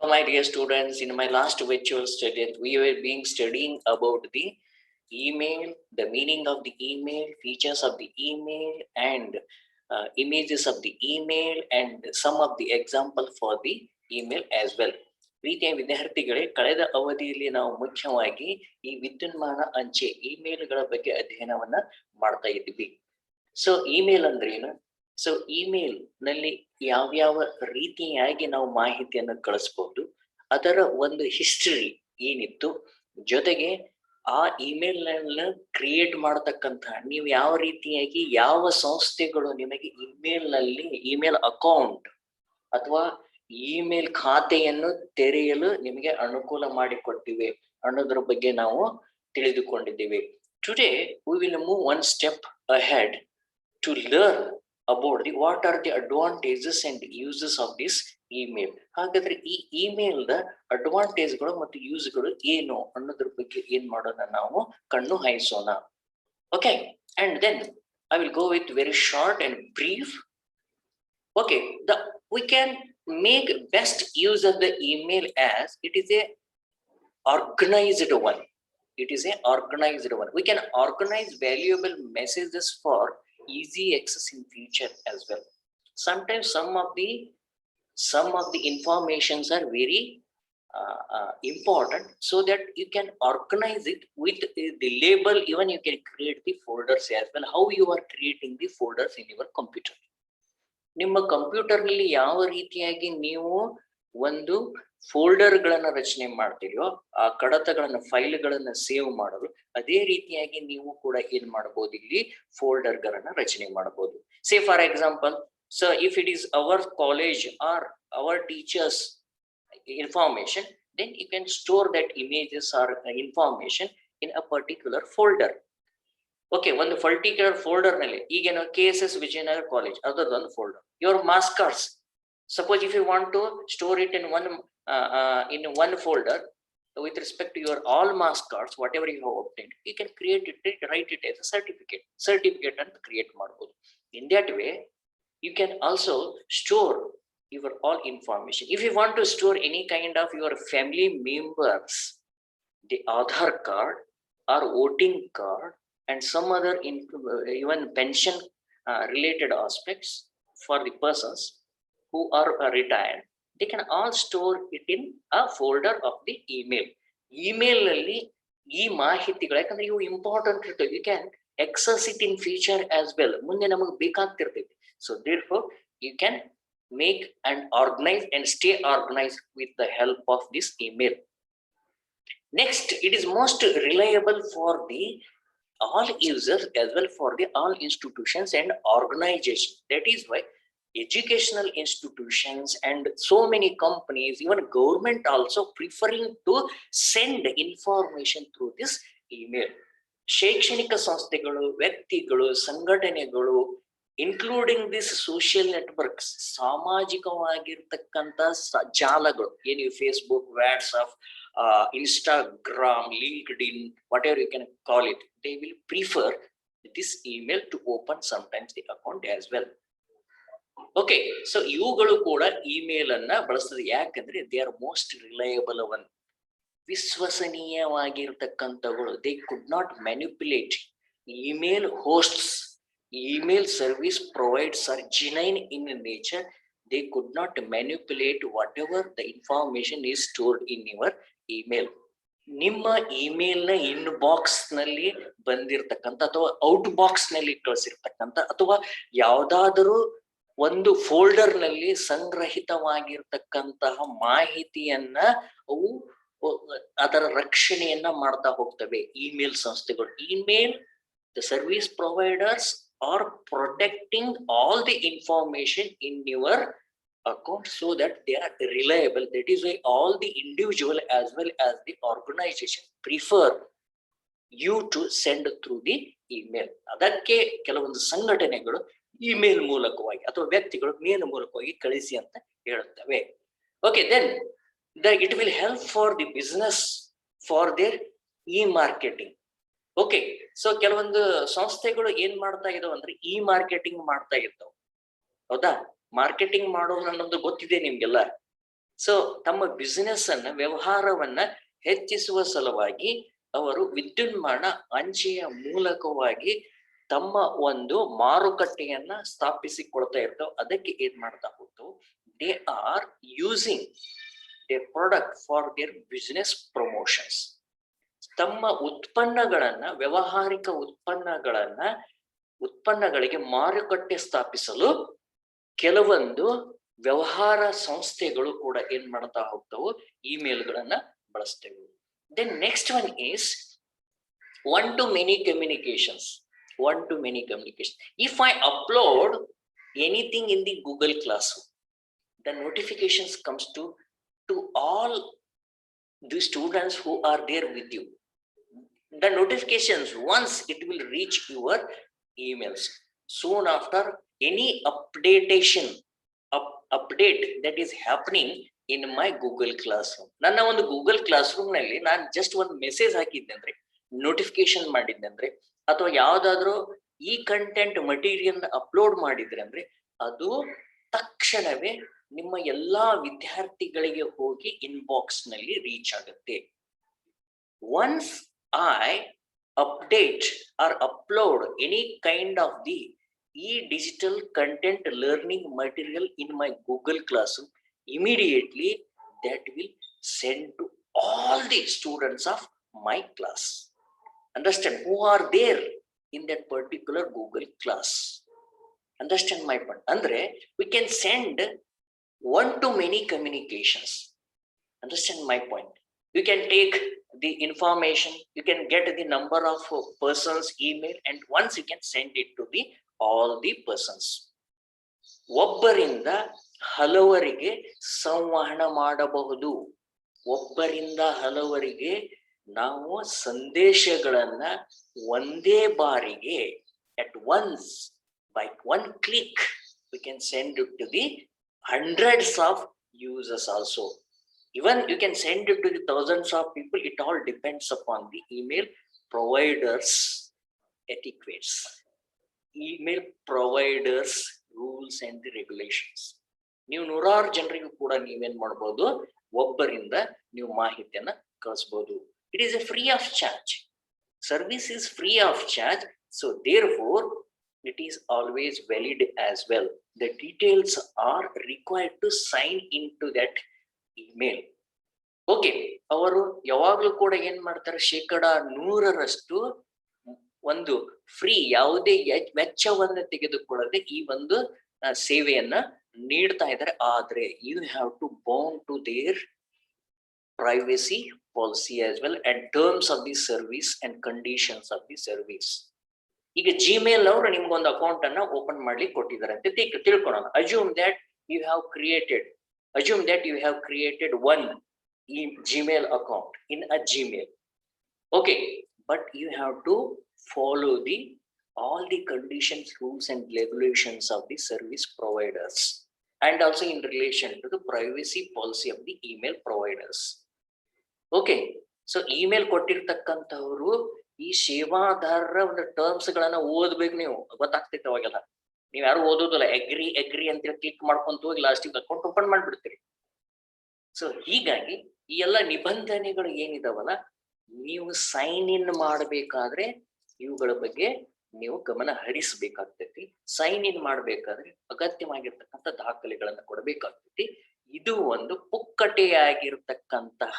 My dear students, in my last virtual study, we were being studying about the email, the meaning of the email, features of the email, and images of the email, and some of the example for the email as well. ಪ್ರೀತಿಯ ವಿದ್ಯಾರ್ಥಿಗಳೇ, ಕಳೆದ ಅವಧಿಯಲ್ಲಿ ನಾವು ಮುಖ್ಯವಾಗಿ ಈ ವಿದ್ಯುನ್ಮಾನ ಅಂಚೆ ಇಮೇಲ್ಗಳ ಬಗ್ಗೆ ಅಧ್ಯಯನವನ್ನ ಮಾಡ್ತಾ ಇದ್ವಿ. ಸೊ ಇಮೇಲ್ ಅಂದ್ರೆ ಏನು? ಸೊ ಇಮೇಲ್ ನಲ್ಲಿ ಯಾವ್ಯಾವ ರೀತಿಯಾಗಿ ನಾವು ಮಾಹಿತಿಯನ್ನು ಕಳಿಸ್ಬಹುದು, ಅದರ ಒಂದು ಹಿಸ್ಟರಿ ಏನಿತ್ತು, ಜೊತೆಗೆ ಆ ಇಮೇಲ್ ಕ್ರಿಯೇಟ್ ಮಾಡತಕ್ಕಂತ ನೀವು ಯಾವ ರೀತಿಯಾಗಿ ಯಾವ ಸಂಸ್ಥೆಗಳು ನಿಮಗೆ ಇಮೇಲ್ ನಲ್ಲಿ ಇಮೇಲ್ ಅಕೌಂಟ್ ಅಥವಾ ಇಮೇಲ್ ಖಾತೆಯನ್ನು ತೆರೆಯಲು ನಿಮಗೆ ಅನುಕೂಲ ಮಾಡಿಕೊಟ್ಟಿವೆ ಅನ್ನೋದ್ರ ಬಗ್ಗೆ ನಾವು ತಿಳಿದುಕೊಂಡಿದ್ದೇವೆ. Today we will move one step ahead to learn about what are the advantages and uses of this email. ಹಾಗಾದ್ರೆ ಈ ಇಮೇಲ್ ದ ಅಡ್ವಾಂಟೇಜ್ಗಳು ಮತ್ತು ಯೂಸ್ಗಳು ಏನು ಅನ್ನೋದ್ರ ಬಗ್ಗೆ ಏನ್ ಮಾಡೋಣ, ನಾವು ಕಣ್ಣು ಹಾಯಿಸೋಣ. Okay, and then I will go with very short and brief. Okay, we can make best use of the email as it is a organized one. It is a organized one. We can organize valuable messages for easy access in future as well. Sometimes some of the informations are very important, so that you can organize it with the label. Even you can create the folders as well. How you are creating the folders in your computer? ನಿಮ್ಮ computer ನಲ್ಲಿ ಯಾವ ರೀತಿಯಾಗಿ ನೀವು ಒಂದು folder ಗಳನ್ನ ರಚನೆ ಮಾಡ್ತೀರೋ, ಆ ಕಡತಗಳನ್ನ ಫೈಲ್ಗಳನ್ನ ಸೇವ್ ಮಾಡಲು, ಅದೇ ರೀತಿಯಾಗಿ ನೀವು ಕೂಡ ಏನ್ ಮಾಡಬಹುದು, ಇಲ್ಲಿ ಫೋಲ್ಡರ್ ಗಳನ್ನ ರಚನೆ ಮಾಡಬಹುದು. Say for example, so if it is our college or our teachers information, then you can store that images or information in a particular folder. Okay, ಒಂದು ಪರ್ಟಿಕ್ಯುಲರ್ ಫೋಲ್ಡರ್ ನಲ್ಲಿ ಈಗೇನು KSS ವಿಜಯನಗರ ಕಾಲೇಜ್ ಅದರದೊಂದು folder. Your marks cards, suppose if you want to store it in one folder with respect to your all marks cards, whatever you have obtained, you can create it, write it as a certificate and create ಮಾಡಬಹುದು. In that way you can also store your all information. If you want to store any kind of your family members, the Aadhaar card or voting card and some other even pension related aspects for the persons who are retired, they can all store it in a folder of the email. Email ನಲ್ಲಿ ಈ ಮಾಹಿತಿಗಳು ಯಾಕಂದ್ರೆ ಇವು important ಇರ್ತವೆ, you can access it in future as well. ಮುಂದೆ ನಮಗೆ ಬೇಕಾಗ್ತಿರ್ತೈತಿ. So therefore you can make and organize and stay organized with the help of this email. Next, it is most reliable for the all users as well for the all institutions and organizations. That is why educational institutions and so many companies, even government also preferring to send information through this email. ಶೈಕ್ಷಣಿಕ ಸಂಸ್ಥೆಗಳು, ವ್ಯಕ್ತಿಗಳು, ಸಂಘಟನೆಗಳು, including this social networks, ಸಾಮಾಜಿಕವಾಗಿರ್ತಕ್ಕಂಥ ಜಾಲಗಳು ಏನು Facebook, WhatsApp, Instagram, LinkedIn, whatever you can call it, they will prefer this email to open sometimes the account as well. Okay, so ಇವುಗಳು ಕೂಡ email ಅನ್ನ ಬಳಸ್ತದೆ. ಯಾಕಂದ್ರೆ they are most reliable one, ವಿಶ್ವಸನೀಯವಾಗಿರ್ತಕ್ಕಂಥಗಳು. They could not manipulate. Email hosts, email service providers are genuine in nature. They could not manipulate whatever the information is stored in your email. ನಿಮ್ಮ email ನ inbox ನಲ್ಲಿ ಬಂದಿರತಕ್ಕಂತ ಅಥವಾ out box ನಲ್ಲಿ ಕಳಿಸಿರ್ತಕ್ಕಂತ ಅಥವಾ ಯಾವ್ದಾದರೂ ಒಂದು folder ನಲ್ಲಿ ಸಂಗ್ರಹಿತವಾಗಿರ್ತಕ್ಕಂತಹ ಮಾಹಿತಿಯನ್ನ ಅವು ಅದರ ರಕ್ಷಣೆಯನ್ನ ಮಾಡ್ತಾ ಹೋಗ್ತವೆ ಇಮೇಲ್ ಸಂಸ್ಥೆಗಳು. Email the service providers are protecting all the information in your account so that they are reliable. That is why all the individual as well as the organization prefer you to send through the email. ಅದಕ್ಕೆ ಕೆಲವೊಂದು ಸಂಘಟನೆಗಳು email ಮೂಲಕವಾಗಿ ಅಥವಾ ವ್ಯಕ್ತಿಗಳು ಮೇಲ್ ಮೂಲಕವಾಗಿ ಕಳಿಸಿ ಅಂತ ಹೇಳುತ್ತವೆ. Okay, then it will help for the business for their e-marketing. Okay, so ಕೆಲವೊಂದು ಸಂಸ್ಥೆಗಳು ಏನ್ ಮಾಡ್ತಾ ಇದಾವ ಅಂದ್ರೆ ಮಾರ್ಕೆಟಿಂಗ್ ಮಾಡ್ತಾ ಇರ್ತಾವ. ಹೌದಾ? ಮಾರ್ಕೆಟಿಂಗ್ ಮಾಡೋದು ಅನ್ನೋದು ಗೊತ್ತಿದೆ ನಿಮ್ಗೆಲ್ಲ. ಸೊ ತಮ್ಮ ಬಿಸಿನೆಸ್ ಅನ್ನ ವ್ಯವಹಾರವನ್ನ ಹೆಚ್ಚಿಸುವ ಸಲುವಾಗಿ ಅವರು ವಿದ್ಯುನ್ಮಾನ ಅಂಚೆಯ ಮೂಲಕವಾಗಿ ತಮ್ಮ ಒಂದು ಮಾರುಕಟ್ಟೆಯನ್ನ ಸ್ಥಾಪಿಸಿಕೊಳ್ತಾ ಇರ್ತಾವ. ಅದಕ್ಕೆ ಏನ್ ಮಾಡ್ತಾ ಹೋಗ್ತಾವ, they are using their product for their business promotions. ತಮ್ಮ ಉತ್ಪನ್ನಗಳನ್ನ ವ್ಯಾವಹಾರಿಕ ಉತ್ಪನ್ನಗಳಿಗೆ ಮಾರುಕಟ್ಟೆ ಸ್ಥಾಪಿಸಲು ಕೆಲವೊಂದು ವ್ಯವಹಾರ ಸಂಸ್ಥೆಗಳು ಕೂಡ ಏನ್ ಮಾಡ್ತಾ ಹೋಗ್ತಾವು, ಇಮೇಲ್ಗಳನ್ನ ಬಳಸ್ತೇವೆ. Then next one is one to many communications. If I upload anything in the Google Classroom, the notifications comes to all the students who are there with you. The notifications, once it will reach your emails. Soon after, any update that is happening in my Google Classroom. ನನ್ನ ಒಂದು Google Classroom ನಲ್ಲಿ ನಾನು just ಒಂದು message ಹಾಕಿದ್ದೆ ಅಂದ್ರೆ, notification ಮಾಡಿದ್ದೆ ಅಂದ್ರೆ, ಅಥವಾ ಯಾವ್ದಾದ್ರು ಈ ಕಂಟೆಂಟ್ ಮಟೀರಿಯಲ್ ಅಪ್ಲೋಡ್ ಮಾಡಿದ್ರೆ ಅಂದ್ರೆ, ಅದು ತಕ್ಷಣವೇ ನಿಮ್ಮ ಎಲ್ಲಾ ವಿದ್ಯಾರ್ಥಿಗಳಿಗೆ ಹೋಗಿ ಇನ್ಬಾಕ್ಸ್ ನಲ್ಲಿ ರೀಚ್ ಆಗುತ್ತೆ. Once I update or upload any kind of the digital content learning material in my Google Classroom, immediately that will send to all the students of my class. Understand, who are there in that particular Google class. Understand my point? Andre, we can send one to many communications. Understand my point? You can take the information, you can get the number of persons email, and once you can send it to the all the persons. ಒಬ್ಬರಿಂದ ಹಲವರಿಗೆ ಸಂವಹನ ಮಾಡಬಹುದು. ಒಬ್ಬರಿಂದ ಹಲವರಿಗೆ ನಾವು ಸಂದೇಶಗಳನ್ನ ಒಂದೇ ಬಾರಿಗೆ at once, by one click, we can send it to the hundreds of users also. Even you can send it to the thousands of people. It all depends upon the email providers etiquettes, email providers rules and the regulations. ನೀವು ನೂರಾರು ಜನರಿಗೂ ಕೂಡ ನೀವೇನ್ ಮಾಡಬಹುದು, ಒಬ್ಬರಿಂದ ನೀವು ಮಾಹಿತಿಯನ್ನ ಕಳಿಸಬಹುದು. It is a free of charge. Service is free of charge. So therefore, it is always valid as well. The details are required to sign into that email. Okay, ಅವರು ಯಾವಾಗ್ಲೂ ಕೂಡ ಏನ್ ಮಾಡ್ತಾರೆ, 100% ಒಂದು ಫ್ರೀ, ಯಾವುದೇ ವೆಚ್ಚವನ್ನು ತೆಗೆದುಕೊಳ್ಳದೆ ಈ ಒಂದು ಸೇವೆಯನ್ನ ನೀಡ್ತಾ ಇದ್ದಾರೆ. ಆದ್ರೆ you have to bound to their privacy policy as well and terms of the service and conditions of the service. ಈಗ ಜಿಮೇಲ್ ಅವರು ನಿಮ್ಗೊಂದು ಅಕೌಂಟ್ ಅನ್ನ ಓಪನ್ ಮಾಡ್ಲಿಕ್ಕೆ ಕೊಟ್ಟಿದ್ದಾರೆ ಅಂತ ತಿಳ್ಕೊಳ್ಳೋಣ. Assume that you have created one Gmail account in a Gmail. Okay, but you have to follow all the conditions, rules and regulations of the service providers, and also in relation to the privacy policy of the email providers. Okay, so email ಕೊಟ್ಟಿರ್ತಕ್ಕಂಥವ್ರು ಈ ಸೇವಾದಾರರ ಒಂದು terms ಗಳನ್ನ ಓದ್ಬೇಕು. ನೀವು ಗೊತ್ತಾಗ್ತೈತೆ ಅವಾಗೆಲ್ಲ. ನೀವ್ ಯಾರು ಓದೋದಿಲ್ಲ, agri ಅಂತೇಳಿ click ಮಾಡ್ಕೊಂತ ಹೋಗಿ ಲಾಸ್ಟಿಗೆ ಅಕೌಂಟ್ ಓಪನ್ ಮಾಡ್ಬಿಡ್ತೀರಿ. ಸೊ ಹೀಗಾಗಿ ಈ ಎಲ್ಲ ನಿಬಂಧನೆಗಳು ಏನಿದಾವಲ್ಲ, ನೀವು ಸೈನ್ ಇನ್ ಮಾಡಬೇಕಾದ್ರೆ ಇವುಗಳ ಬಗ್ಗೆ ನೀವು ಗಮನ ಹರಿಸಬೇಕಾಗ್ತೈತಿ. ಸೈನ್ ಇನ್ ಮಾಡ್ಬೇಕಾದ್ರೆ ಅಗತ್ಯವಾಗಿರ್ತಕ್ಕಂಥ ದಾಖಲೆಗಳನ್ನ ಕೊಡಬೇಕಾಗ್ತೈತಿ. ಇದು ಒಂದು ಪುಕ್ಕಟೆಯಾಗಿರ್ತಕ್ಕಂತಹ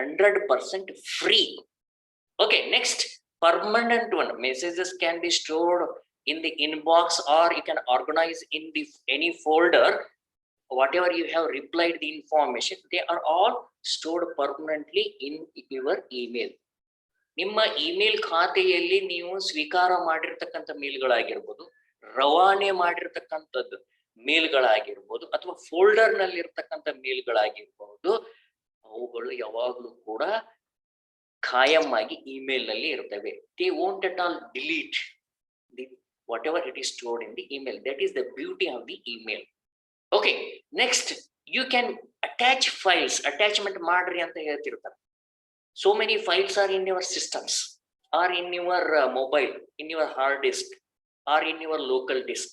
100% free. Okay, next, permanent one. Messages can be stored in the inbox, or you can organize in any folder. Whatever you have replied the information, they are all stored permanently in your email. ನಿಮ್ಮ email ಖಾತೆಯಲ್ಲಿ ನೀವು ಸ್ವೀಕಾರ ಮಾಡಿರ್ತಕ್ಕಂಥ ಮೇಲ್ಗಳಾಗಿರ್ಬೋದು, ರವಾನೆ ಮಾಡಿರ್ತಕ್ಕಂಥದ್ದು ಮೇಲ್ಗಳಾಗಿರ್ಬೋದು, ಅಥವಾ folder ನಲ್ಲಿ ಇರ್ತಕ್ಕಂಥ ಮೇಲ್ಗಳಾಗಿರ್ಬೋದು, ಅವುಗಳು ಯಾವಾಗಲೂ ಕೂಡ ಖಾಯಂ ಆಗಿ ಇಮೇಲ್ ನಲ್ಲಿ ಇರ್ತವೆ. They won't at all delete whatever it is stored in the email. That is the beauty of the email. Okay, next, you can attach files. Attachment ಮಾಡ್ರಿ ಅಂತ ಹೇಳ್ತಿರ್ತಾರೆ. So many files are in your systems, or in your mobile, in your hard disk, or in your local disk.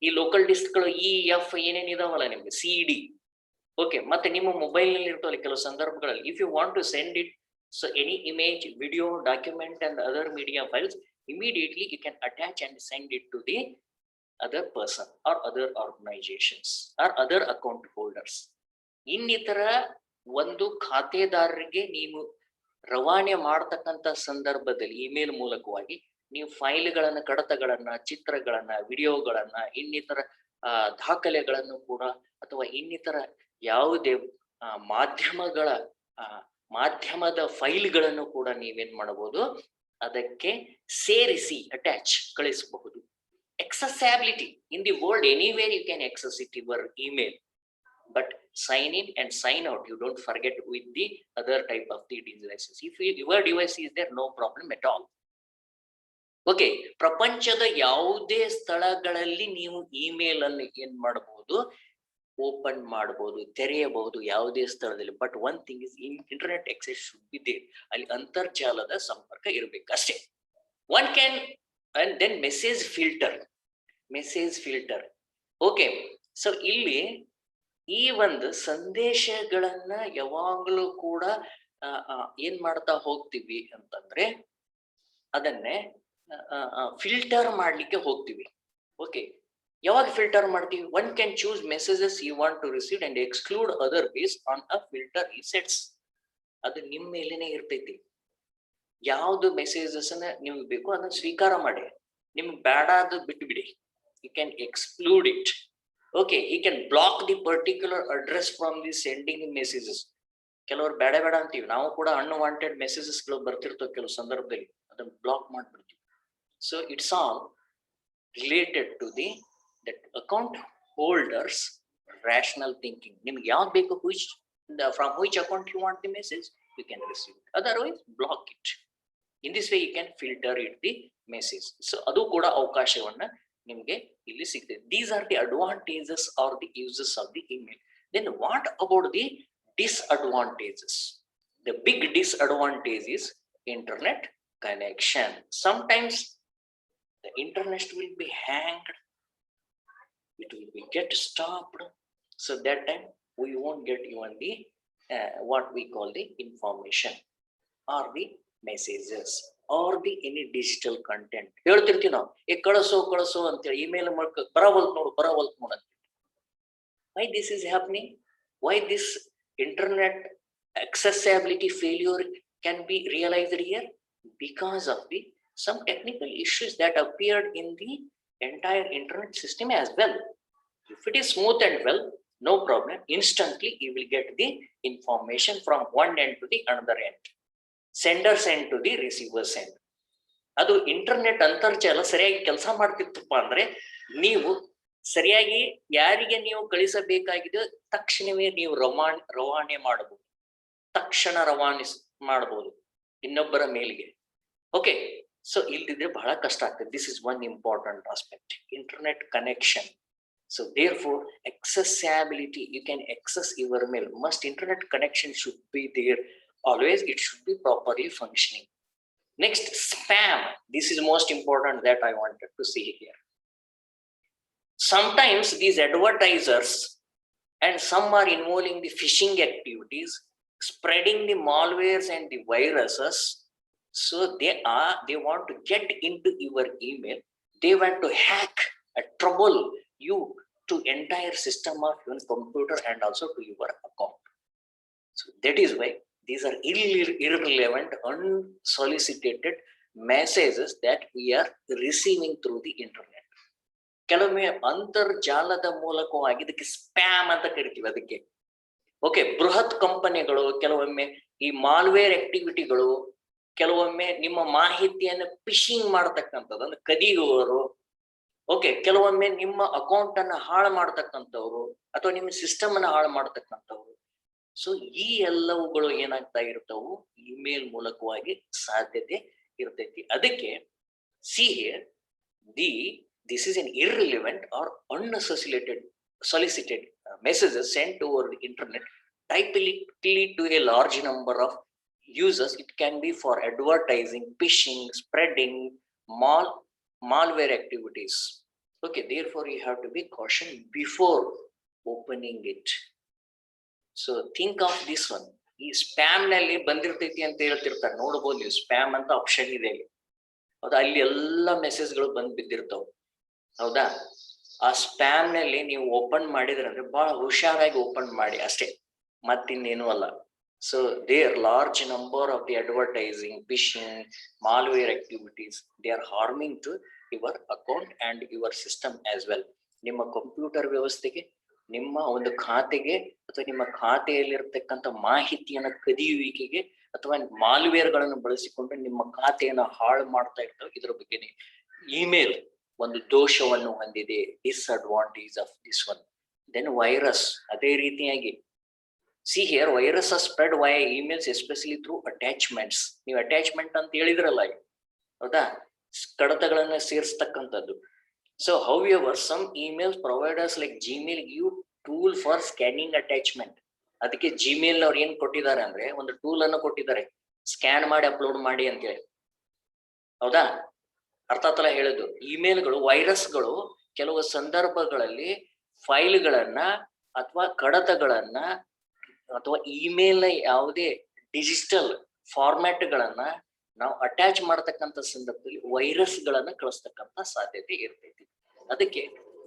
ಈ local disc ಗಳು EF ಏನೇನಿದಾವಲ್ಲ ನಿಮ್ಗೆ, CD. Okay, ಮತ್ತೆ ನಿಮ್ಮ mobile ನಲ್ಲಿ ಇರ್ತವಲ್ಲ ಕೆಲವು ಸಂದರ್ಭಗಳಲ್ಲಿ, if you want to send it, so any image, video, document and other media files, immediately you can attach and send it to the other person or other organizations or other account holders. ಇನ್ನಿತರ ಒಂದು ಖಾತೆದಾರರಿಗೆ ನೀವು ರವಾನೆ ಮಾಡತಕ್ಕಂತ ಸಂದರ್ಭದಲ್ಲಿ email ಮೂಲಕವಾಗಿ ನೀವು ಫೈಲ್ಗಳನ್ನ, ಕಡತಗಳನ್ನ, ಚಿತ್ರಗಳನ್ನ, ವಿಡಿಯೋಗಳನ್ನ, ಇನ್ನಿತರ ದಾಖಲೆಗಳನ್ನು ಕೂಡ ಅಥವಾ ಇನ್ನಿತರ ಯಾವುದೇ ಮಾಧ್ಯಮದ ಫೈಲ್ಗಳನ್ನು ಕೂಡ ನೀವೇನ್ ಮಾಡಬಹುದು, ಅದಕ್ಕೆ ಸೇರಿಸಿ ಅಟ್ಯಾಚ್ ಕಳಿಸಬಹುದು. Accessibility in the world, anywhere you can access it, your email, but sign in and sign out, you don't forget with the other type of the devices. If your device is there, no problem at all. Okay, ಪ್ರಪಂಚದ ಯಾವುದೇ ಸ್ಥಳಗಳಲ್ಲಿ ನೀವು email ಅನ್ನು ಏನ್ ಮಾಡಬಹುದು, open ಮಾಡಬಹುದು, ತೆರೆಯಬಹುದು ಯಾವುದೇ ಸ್ಥಳದಲ್ಲಿ. But one thing is, internet access should be there, ಅಲ್ಲಿ ಅಂತರ್ಜಾಲದ ಸಂಪರ್ಕ ಇರಬೇಕು ಅಷ್ಟೇ. One can and then message filter. Okay, so ಇಲ್ಲಿ ಈ ಒಂದು ಸಂದೇಶಗಳನ್ನ ಯಾವಾಗಲೂ ಕೂಡ ಏನ್ ಮಾಡ್ತಾ ಹೋಗ್ತೀವಿ ಅಂತಂದ್ರೆ, ಅದನ್ನೇ ಫಿಲ್ಟರ್ ಮಾಡ್ಲಿಕ್ಕೆ ಹೋಗ್ತೀವಿ. ಓಕೆ, ಯಾವಾಗ ಫಿಲ್ಟರ್ ಮಾಡ್ತೀವಿ? One can choose messages you want to receive and exclude other based on a filter ಈ ಸೆಟ್ಸ್. ಅದು ನಿಮ್ಮ ಮೇಲೇನೆ ಇರ್ತೈತಿ. ಯಾವ್ದು ಮೆಸೇಜಸ್ ಅನ್ನ ನಿಮ್ಗೆ ಬೇಕು ಅದನ್ನ ಸ್ವೀಕಾರ ಮಾಡಿ, ನಿಮ್ಗೆ ಬೇಡ ಅದು ಬಿಟ್ಟು ಬಿಡಿ. You can exclude it. Okay, you can block the particular address from the sending messages. ಕೆಲವರು ಬೇಡ ಅಂತೀವಿ, ನಾವು ಕೂಡ ಅನ್ವಾಂಟೆಡ್ ಮೆಸೇಜಸ್ ಗಳು ಬರ್ತಿರ್ತವೆ ಕೆಲವು ಸಂದರ್ಭದಲ್ಲಿ, ಅದನ್ನ block ಮಾಡ್ಬಿಡ್ತೀವಿ. So it's all related to that account holders rational thinking. Nimge yav beku, from which account you want the message, you can receive it. Otherwise block it. In this way you can filter it the message. So adu kuda avakashavanna nimge illi sigtade. These are the advantages or the uses of the email. Then what about the disadvantages? The big disadvantage is internet connection. Sometimes the internet will be hanged, it will be get stopped, so that time we won't get even the what we call the information or the messages or the any digital content. ಹೇಳ್ತಿರ್ತೀವಿ ನಾವು, ಕಳಿಸೋ ಅಂತೇಳಿ email ಮೂಲಕ ಬರವಲ್ತು ನೋಡು. Why this is happening? Why this internet accessibility failure can be realized here? Because of the some technical issues that appeared in the entire internet system as well. If it is smooth and well, no problem, instantly you will get the information from one end to the another end, sender send to the receiver send. ಅದು internet ಅಂತರ್ಜಾಲ ಸರಿಯಾಗಿ ಕೆಲಸ ಮಾಡ್ತಿತ್ತಪ್ಪ ಅಂದ್ರೆ, ನೀವು ಸರಿಯಾಗಿ ಯಾರಿಗೆ ನೀವು ಕಳಿಸಬೇಕಾಗಿದೆ ತಕ್ಷಣವೇ ನೀವು ರವಾನೆ ಮಾಡಬಹುದು, ತಕ್ಷಣ ಮಾಡಬಹುದು ಇನ್ನೊಬ್ಬರ ಮೇಲ್ಗೆ. ಓಕೆ, ಸೊ ಇಲ್ದಿದ್ರೆ ಬಹಳ ಕಷ್ಟ ಆಗ್ತದೆ. This is one important aspect, internet connection. So therefore accessibility, you can access your mail, must internet connection should be there always, it should be properly functioning. Next, spam. This is most important that I wanted to see here. Sometimes these advertisers and some are involving the phishing activities, spreading the malwares and the viruses. So they want to get into your email, they want to hack, trouble you to entire system of your computer and also to your account. So that is why these are irrelevant, unsolicited messages that we are receiving through the internet. ಕೆಲವೊಮ್ಮೆ ಅಂತರ್ಜಾಲದ ಮೂಲಕವಾಗಿ ಇದಕ್ಕೆ spam ಅಂತ ಕರಿತೀವಿ ಅದಕ್ಕೆ. Okay, ಬೃಹತ್ ಕಂಪನಿಗಳು ಕೆಲವೊಮ್ಮೆ ಈ ಮಾಲ್ವೇರ್ ಆಕ್ಟಿವಿಟಿಗಳು, ಕೆಲವೊಮ್ಮೆ ನಿಮ್ಮ ಮಾಹಿತಿಯನ್ನು ಫಿಶಿಂಗ್ ಮಾಡತಕ್ಕಂಥದ್ದು ಅಂದ್ರೆ ಕದಿಯುವವರು. ಓಕೆ, ಕೆಲವೊಮ್ಮೆ ನಿಮ್ಮ ಅಕೌಂಟ್ ಅನ್ನ ಹಾಳು ಮಾಡ್ತಕ್ಕಂಥವ್ರು ಅಥವಾ ನಿಮ್ಮ ಸಿಸ್ಟಮ್ ಅನ್ನ ಹಾಳು ಮಾಡ್ತಕ್ಕಂಥವ್ರು. ಸೊ ಈ ಎಲ್ಲವುಗಳು ಏನಾಗ್ತಾ ಇರ್ತಾವು, ಇಮೇಲ್ ಮೂಲಕವಾಗಿ ಸಾಧ್ಯತೆ ಇರ್ತೈತಿ. ಅದಕ್ಕೆ see here, this is an irrelevant or unsolicited messages sent over the internet typically to a large number of users. It can be for advertising, phishing, spreading, malware activities. Okay, therefore you have to be cautious before opening it. So think of this one. ಈ spam ನಲ್ಲಿ ಬಂದಿರ್ತೈತಿ ಅಂತ ಹೇಳ್ತಿರ್ತಾರೆ, ನೋಡ್ಬೋದು ನೀವು, spam ಅಂತ option ಇದೆ ಇಲ್ಲಿ. ಹೌದಾ, ಅಲ್ಲಿ ಎಲ್ಲಾ ಮೆಸೇಜ್ಗಳು ಬಂದ್ ಬಿದ್ದಿರ್ತಾವ. ಹೌದಾ, ಆ ಸ್ಪ್ಯಾಮ್ ನಲ್ಲಿ ನೀವು ಓಪನ್ ಮಾಡಿದ್ರಂದ್ರೆ ಬಹಳ ಹುಷಾರಾಗಿ ಓಪನ್ ಮಾಡಿ ಅಷ್ಟೇ, ಮತ್ತಿನ್ನೇನು ಅಲ್ಲ. So there large number of the advertising, phishing, malware activities, they are harming to your account and your system as well. ನಿಮ್ಮ ಕಂಪ್ಯೂಟರ್ ವ್ಯವಸ್ಥೆಗೆ, ನಿಮ್ಮ ಒಂದು ಖಾತೆಗೆ, ಅಥವಾ ನಿಮ್ಮ ಖಾತೆಯಲ್ಲಿರ್ತಕ್ಕಂಥ ಮಾಹಿತಿಯನ್ನ ಕದಿಯುವಿಕೆಗೆ, ಅಥವಾ ಮಾಲ್ವೇರ್ ಗಳನ್ನು ಬಳಸಿಕೊಂಡು ನಿಮ್ಮ ಖಾತೆಯನ್ನ ಹಾಳು ಮಾಡ್ತಾ ಇರ್ತವೆ. ಇದ್ರ ಬಗ್ಗೆನೇ ಇಮೇಲ್ ಒಂದು ದೋಷವನ್ನು ಹೊಂದಿದೆ, disadvantage of this one. Then virus, ಅದೇ ರೀತಿಯಾಗಿ see here, virus are spread via emails especially through attachments. ನೀವು ಅಟ್ಯಾಚ್ಮೆಂಟ್ ಅಂತ ಹೇಳಿದ್ರಲ್ಲ, ಹೌದಾ, ಕಡತಗಳನ್ನ ಸೇರಿಸ್ತಕ್ಕಂಥದ್ದು. So however, some email providers like Gmail give tool for scanning attachment. ಅದಕ್ಕೆ ಜಿಮೇಲ್ ಅವ್ರು ಏನ್ ಕೊಟ್ಟಿದ್ದಾರೆ ಅಂದ್ರೆ ಒಂದು ಟೂಲ್ ಅನ್ನು ಕೊಟ್ಟಿದ್ದಾರೆ, ಸ್ಕ್ಯಾನ್ ಮಾಡಿ ಅಪ್ಲೋಡ್ ಮಾಡಿ ಅಂತ ಹೇಳಿ. ಹೌದಾ, ಅರ್ಥ ಆತಲ್ಲ ಹೇಳುದು. ಇಮೇಲ್ಗಳು, ವೈರಸ್ಗಳು ಕೆಲವು ಸಂದರ್ಭಗಳಲ್ಲಿ ಫೈಲ್ಗಳನ್ನ ಅಥವಾ ಕಡತಗಳನ್ನ ಅಥವಾ ಇಮೇಲ್ ಯಾವುದೇ ಡಿಜಿಟಲ್ ಫಾರ್ಮ್ಯಾಟ್ ಗಳನ್ನ ನಾವು ಅಟ್ಯಾಚ್ ಮಾಡತಕ್ಕಂಥ ಸಂದರ್ಭದಲ್ಲಿ ವೈರಸ್ ಗಳನ್ನ ಕಳಿಸ್ತಕ್ಕಂಥ ಸಾಧ್ಯತೆ ಇರ್ತೈತಿ. ಅದಕ್ಕೆ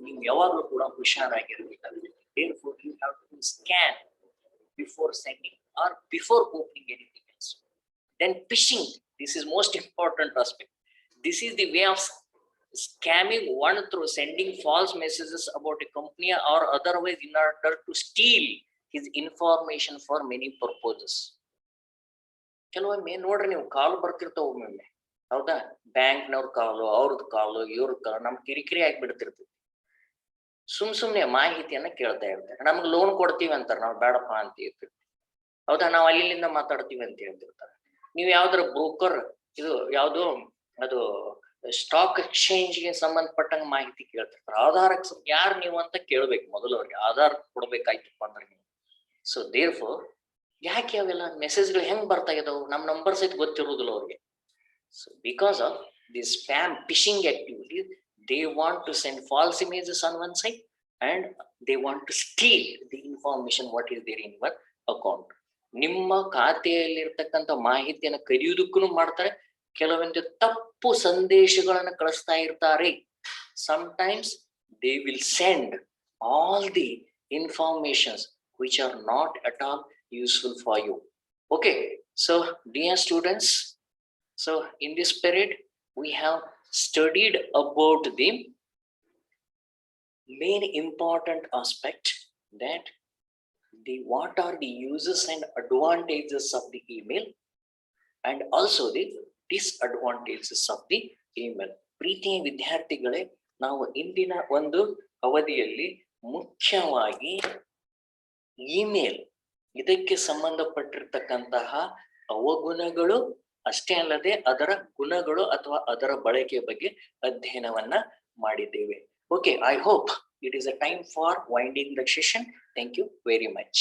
ನೀವು ಯಾವಾಗಲೂ ಕೂಡ ಹುಷಾರಾಗಿರ್ಬೇಕಾಗುತ್ತೆ. Therefore, you have to scan before sending or before opening anything else. Then phishing, this is most important aspect. This is the way of scamming one through sending false messages about a company or otherwise in order to steal his information for many purposes. ಕೆಲವೊಮ್ಮೆ ನೋಡ್ರಿ, ನೀವು ಕಾಲ್ ಬರ್ತಿರ್ತಾವ ಒಮ್ಮೊಮ್ಮೆ, ಹೌದಾ, ಬ್ಯಾಂಕ್ನವ್ರ ಕಾಲು, ಅವ್ರದ್ ಕಾಲು, ಇವ್ರ ಕಾಲು, ನಮ್ ಕಿರಿಕಿರಿ ಆಗ್ಬಿಡ್ತಿರ್ತೈತಿ. ಸುಮ್ನೆ ಮಾಹಿತಿಯನ್ನ ಕೇಳ್ತಾ ಇರ್ತಾರೆ. ನಮ್ಗೆ ಲೋನ್ ಕೊಡ್ತೀವಿ ಅಂತಾರ, ನಾವು ಬೇಡಪ್ಪ ಅಂತ ಇರ್ತೀವಿ. ಹೌದಾ, ನಾವು ಅಲ್ಲಿಂದ ಮಾತಾಡ್ತೀವಿ ಅಂತ ಹೇಳ್ತಿರ್ತಾರೆ. ನೀವು ಯಾವ್ದಾರ ಬ್ರೋಕರ್, ಇದು ಯಾವ್ದು ಅದು ಸ್ಟಾಕ್ ಎಕ್ಸ್ಚೇಂಜ್ ಗೆ ಸಂಬಂಧಪಟ್ಟಂಗ ಮಾಹಿತಿ ಕೇಳ್ತಿರ್ತಾರೆ. ಆಧಾರಕ್ಕೆ ಯಾರು ನೀವು ಅಂತ ಕೇಳ್ಬೇಕು ಮೊದಲು, ಅವ್ರಿಗೆ ಆಧಾರ್ ಕೊಡ್ಬೇಕಾಯ್ತಪ್ಪ ಅಂದ್ರೆ ನೀವು. ಸೊ ದೇರ್ಫೋರ್, ಯಾಕೆ ಅವೆಲ್ಲ ಮೆಸೇಜ್ಗಳು ಹೆಂಗ್ ಬರ್ತಾ ಇದಾವು, ನಮ್ ನಂಬರ್ ಸಹಿತ ಗೊತ್ತಿರುವುದಿಲ್ಲ ಅವ್ರಿಗೆ. So because of the spam phishing activities, they want to send false images on one side and they want to steal the information what is there in your account. ನಿಮ್ಮ ಖಾತೆಯಲ್ಲಿರ್ತಕ್ಕಂಥ ಮಾಹಿತಿಯನ್ನು ಕದಿಯುವುದಕ್ಕೂ ಮಾಡ್ತಾರೆ, ಕೆಲವೊಂದು ತಪ್ಪು ಸಂದೇಶಗಳನ್ನ ಕಳಿಸ್ತಾ ಇರ್ತಾರೆ. Sometimes they will send all the informations which are not at all useful for you. Okay, so dear students, so in this period we have studied about the main important aspect, that what are the uses and advantages of the email and also the disadvantages of the email. ಪ್ರೀತಿಯ ವಿದ್ಯಾರ್ಥಿಗಳೇ, ನಾವು ಇಂದಿನ ಒಂದು ಅವಧಿಯಲ್ಲಿ ಮುಖ್ಯವಾಗಿ email, ಇದಕ್ಕೆ ಸಂಬಂಧಪಟ್ಟಿರ್ತಕ್ಕಂತಹ ಅವಗುಣಗಳು ಅಷ್ಟೇ ಅಲ್ಲದೆ ಅದರ ಗುಣಗಳು ಅಥವಾ ಅದರ ಬಳಕೆಯ ಬಗ್ಗೆ ಅಧ್ಯಯನವನ್ನ ಮಾಡಿದ್ದೇವೆ. Okay, I hope it is a time for winding the session. Thank you very much.